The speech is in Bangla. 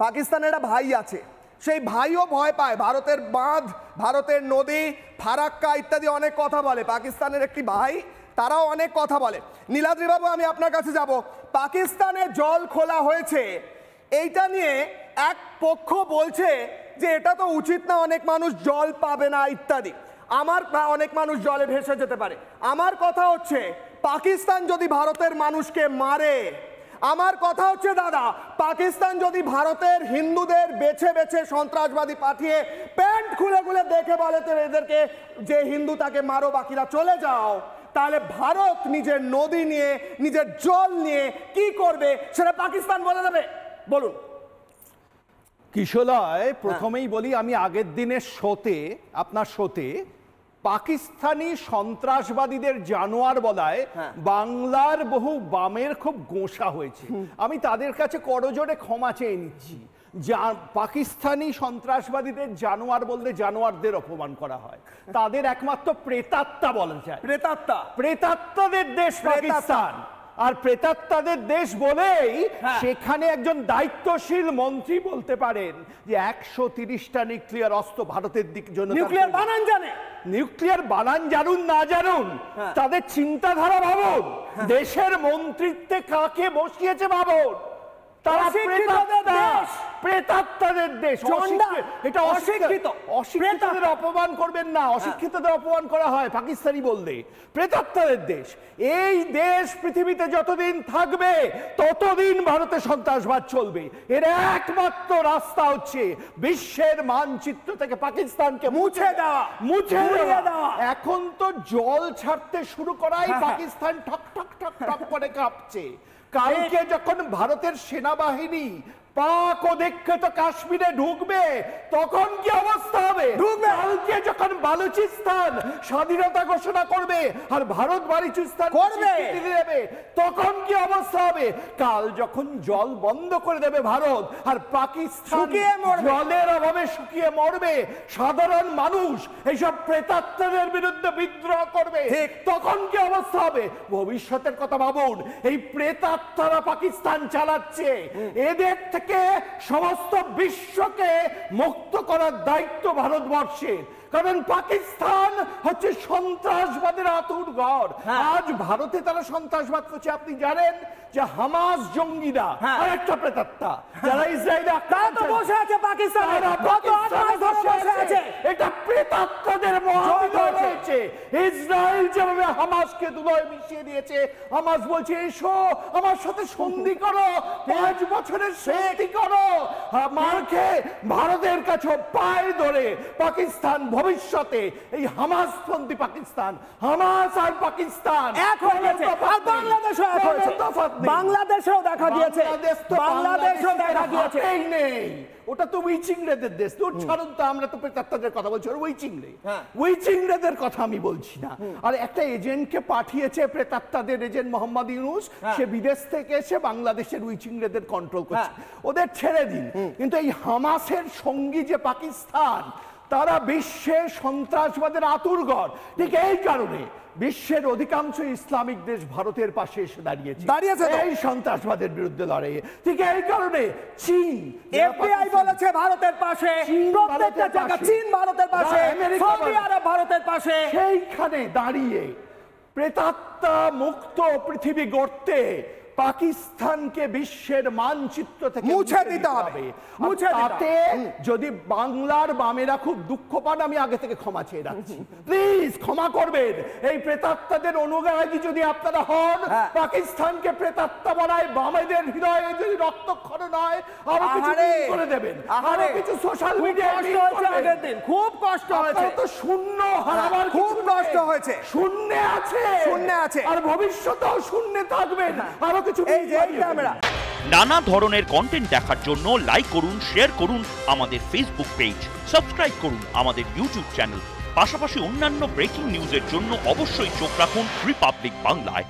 পাকিস্তানের একটা ভাই আছে, সেই ভাইও ভয় পায়। ভারতের বাঁধ, ভারতের নদী, ফারাক্কা ইত্যাদি অনেক কথা বলে। পাকিস্তানের একটি ভাই, তারাও অনেক কথা বলে। নীলাদ্রি বাবু, আমি আপনার কাছে যাব। পাকিস্তানে জল খোলা হয়েছে, এইটা নিয়ে এক পক্ষ বলছে যে এটা তো উচিত না, অনেক মানুষ জল পাবে না ইত্যাদি। অনেক মানুষ জলে ভেসে যেতে পারে। আমার কথা হচ্ছে, পাকিস্তান যদি ভারতের মানুষকে মারে, আমার কথা হচ্ছে দাদা, পাকিস্তান যদি ভারতের হিন্দুদের বেছে বেছে সন্ত্রাসবাদী পাঠিয়ে প্যান্ট খুলে খুলে দেখে বলে তো এদেরকে যে হিন্দু তাকে মারো, বাকিরা চলে যাও, তাহলে ভারত নিজের নদী নিয়ে, নিজের জল নিয়ে কি করবে সেটা পাকিস্তান বলে দেবে। বলুন। কিশোলয়, প্রথমেই বলি, আমি আগের দিনের শোতে, আপনার শোতে পাকিস্তানি সন্ত্রাসবাদীদের জানোয়ার বলায় বাংলার বহু বামের খুব গোঁসা হয়েছে। আমি তাদের কাছে করজোড়ে ক্ষমা চেয়ে নিচ্ছি। পাকিস্তানি সন্ত্রাসবাদীদের জানোয়ার বলতে জানোয়ারদের অপমান করা হয়, তাদের একমাত্র প্রেতাত্মা বলা যায়। প্রেতাত্মাদের দেশ পাকিস্তান, আর প্রেতাত্মাদের দেশ বলেই সেখানে একজন দায়িত্বশীল মন্ত্রী বলতে পারেন যে 130টা নিউক্লিয়ার অস্ত্র ভারতের দিক জন্য। নিউক্লিয়ার বানান জানে, নিউক্লিয়ার বানান জানুন না জানুন, তাদের চিন্তাধারা ভাবুন, দেশের মন্ত্রিত্বে কাকে বসিয়েছে ভাবুন। তারা প্রেতাত্মাদের দেশ। এটা অশিক্ষিত, অশিক্ষিতদের অপমান করবেন না, অশিক্ষিতদের অপমান করা হয় পাকিস্তানি বললে। প্রেতাত্মাদের দেশ। এই দেশ পৃথিবীতে যতদিন থাকবে ততদিন ভারতে সন্ত্রাসবাদ চলবে। এর একমাত্র রাস্তা হচ্ছে বিশ্বের মানচিত্র থেকে পাকিস্তানকে মুছে দেওয়া। এখন তো জল ছাড়তে শুরু করাই পাকিস্তান ঠক ঠক ঠক ঠক করে কাঁপছে। কালকে যখন ভারতের সেনাবাহিনী পাক অধিকৃত কাশ্মীরে ঢুকবে তখন কি অবস্থা হবে? কালকে যখন বালুচিস্তান স্বাধীনতা ঘোষণা করবে আর ভারত বালুচিস্তান দেবে তখন কি অবস্থা হবে? কাল যখন জল বন্ধ করে দেবে ভারত আর পাকিস্তান জলের অভাবে শুকিয়ে মরবে, সাধারণ মানুষ এইসব প্রেতাত্মাদের বিরুদ্ধে বিদ্রোহ করবে, তখন কি অবস্থা হবে? ভবিষ্যতের কথা ভাবুন। এই প্রেতাত্মারা পাকিস্তান চালাচ্ছে, এদের থেকে সমস্ত বিশ্বকে মুক্ত করার দায়িত্ব ভারতবর্ষের। কারণ পাকিস্তান হচ্ছে সন্ত্রাসবাদের আঁতুড়ঘর। আজ ভারতে তারা সন্ত্রাসবাদ করছে। আপনি জানেন যে হামাস জঙ্গিরা আরেকটা প্রেতাত্মা, যারা ইসরায়েলে বসে আছে পাকিস্তানে, এটা প্রেতাত্মাদের মহাবিদ্যালয় রয়েছে। ইসরায়েল যেভাবে হামাসকে ধুলোয় মিশিয়ে দিয়েছে, হামাস বলছে এসো আমার সাথে সন্ধি করো, 5 বছরের সন্ধি করো। মার্কে ভারতের কাছে পায়ে ধরে পাকিস্তান ভবিষ্যতে এই হামাসপন্থী পাকিস্তান, হামাস আর পাকিস্তান এক হয়ে গেছে। আর বাংলাদেশও এক হয়েছে, বাংলাদেশেও দেখা গিয়েছে, বাংলাদেশও দেখা গিয়েছে। এই নেই, ওটা তো ওই চিংড়েদের দেশ। তোর ছাড়ুন তো, আমরা তো প্রেতাত্মাদের কথা বলছি, ওই চিংড়ে, ওই চিংড়েদের কথা আমি বলছি না। আর একটা এজেন্টকে পাঠিয়েছে প্রেতাত্মাদের এজেন্ট মোহাম্মদ ইউনুস, সে বিদেশ থেকে এসে বাংলাদেশের ওই চিংড়েদের কন্ট্রোল করছে। ওদের ছেড়ে দিন, কিন্তু এই হামাসের সঙ্গী যে পাকিস্তান, তারা বিশ্বে সন্ত্রাসবাদের আঁতুড়ঘর। ঠিক এই কারণে বিশ্বের অধিকাংশ ইসলামিক দেশ ভারতের পাশে এসে দাঁড়িয়েছে এই সন্ত্রাসবাদের বিরুদ্ধে লড়াইয়ে। ঠিক এই কারণে চীন, এফবিআই বলেছে ভারতের পাশে, প্রত্যেকটা জায়গা চীন ভারতের পাশে, সৌদি আরব ভারতের পাশে। সেইখানে দাঁড়িয়ে প্রেতাত্মা মুক্ত পৃথিবী গড়তে পাকিস্তানকে বিশ্বের মানচিত্র থেকে মুছে দিতে হবে। তাতে যদি বাংলার বামেরা খুব দুঃখ পান, আমি আগে থেকে ক্ষমা চেয়ে রাখছি, প্লিজ ক্ষমা করবেন। এই প্রেতাত্মাদের অনুগামী যদি আপনারা হন, পাকিস্তানকে প্রেতাত্মা বানায়, বামেদের হৃদয়ে যদি রক্তক্ষরণ হয়, আরো কিছু করে দেবেন, আরো কিছু সোশ্যাল মিডিয়ায় খুব কষ্ট হয়েছে। তো শূন্য হারাবার খুব কষ্ট হয়েছে, শূন্যে আছে, আর ভবিষ্যতেও শূন্যে থাকবেন। আরো নানা ধরনের কন্টেন্ট দেখার জন্য লাইক করুন, শেয়ার করুন আমাদের ফেসবুক পেজ, সাবস্ক্রাইব করুন আমাদের ইউটিউব চ্যানেল। পাশাপাশি অন্যান্য ব্রেকিং নিউজের জন্য অবশ্যই চোখ রাখুন রিপাবলিক বাংলায়।